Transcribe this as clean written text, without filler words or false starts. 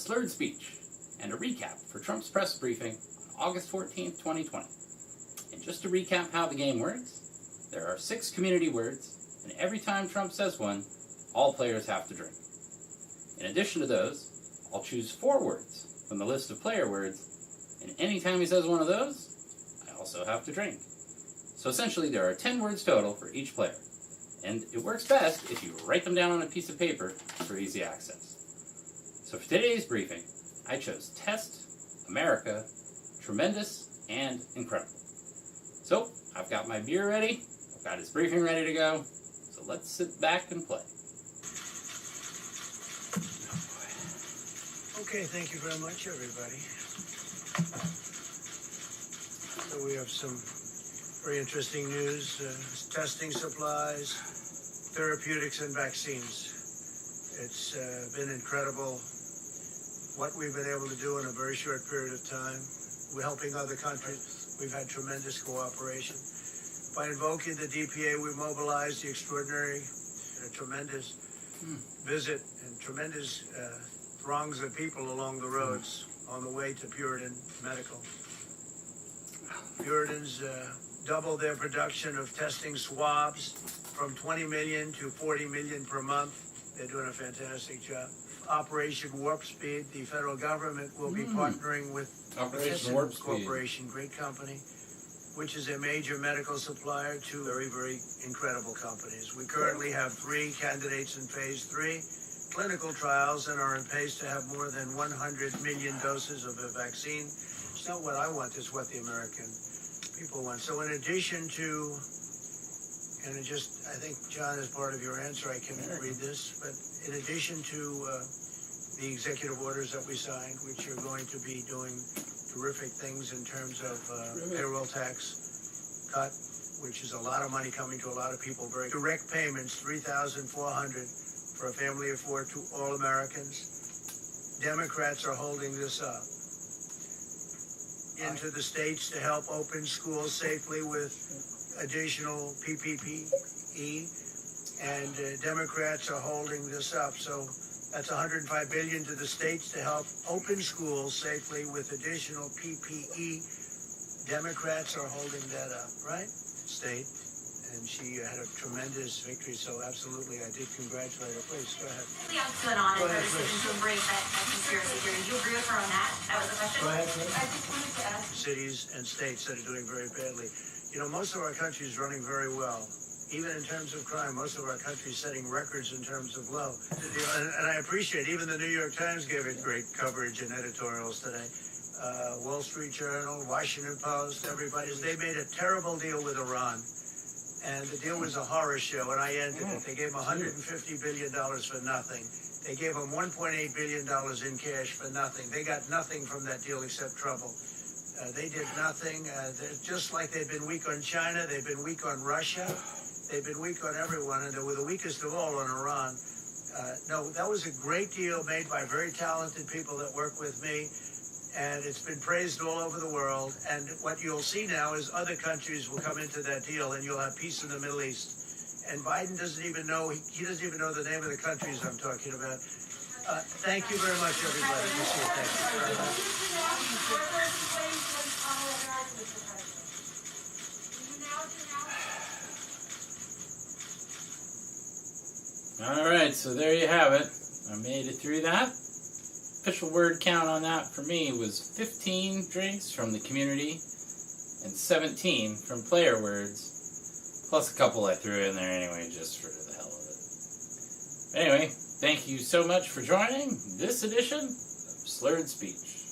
Slurred Speech and a recap for Trump's press briefing on August 14th, 2020. And just to recap how the game works, there are 6 community words, and every time Trump says one, all players have to drink. In addition to those, I'll choose 4 words from the list of player words, and anytime he says one of those, I also have to drink. So essentially there are 10 words total for each player, and it works best if you write them down on a piece of paper for easy access. So for today's briefing, I chose test, America, tremendous, and incredible. So I've got my beer ready, I've got his briefing ready to go, so let's sit back and play. Okay, thank you very much, everybody. So we have some very interesting news, testing supplies, therapeutics, and vaccines. It's been incredible what we've been able to do in a very short period of time. We're helping other countries. We've had tremendous cooperation. By invoking the DPA, we mobilized the extraordinary, tremendous visit and tremendous throngs of people along the roads on the way to Puritan Medical. Puritans doubled their production of testing swabs from 20 million to 40 million per month. They're doing a fantastic job. Operation Warp Speed, the federal government will be partnering with Operation Warp Speed Corporation, great company, which is a major medical supplier to very, very incredible companies. We currently have 3 candidates in phase 3 clinical trials and are in pace to have more than 100 million doses of a vaccine. It's not what I want, it's what the American people want. So in addition to, and I think, John, as part of your answer, I can read this, but in addition to the executive orders that we signed, which are going to be doing terrific things in terms of payroll tax cut, which is a lot of money coming to a lot of people, very direct payments, $3,400 for a family of 4 to all Americans. Democrats are holding this up. Into the states to help open schools safely with additional PPE, and Democrats are holding this up. So that's $105 billion to the states to help open schools safely with additional PPE. Democrats are holding that up, right? State. And she had a tremendous victory, so absolutely, I did congratulate her. Please, go ahead. Yeah, stood on and her decision to embrace that conspiracy theory. Do you agree with her on that? That was the question. Go ahead, I just wanted to ask. Cities and states that are doing very badly. You know, most of our country is running very well. Even in terms of crime, most of our country is setting records in terms of low. And I appreciate, even the New York Times gave it great coverage and editorials today. Wall Street Journal, Washington Post, everybody. They made a terrible deal with Iran. And the deal was a horror show, and I ended it. They gave them $150 billion for nothing. They gave them $1.8 billion in cash for nothing. They got nothing from that deal except trouble. They did nothing. Just like they've been weak on China, they've been weak on Russia, they've been weak on everyone, and they were the weakest of all on Iran. No, that was a great deal made by very talented people that work with me. And it's been praised all over the world. And what you'll see now is other countries will come into that deal, and you'll have peace in the Middle East. And Biden doesn't even know, he doesn't even know the name of the countries I'm talking about. Thank you very much, everybody. Thank you. All right, so there you have it. I made it through that. Official word count on that for me was 15 drinks from the community and 17 from player words, plus a couple I threw in there anyway just for the hell of it. Anyway, thank you so much for joining this edition of Slurred Speech.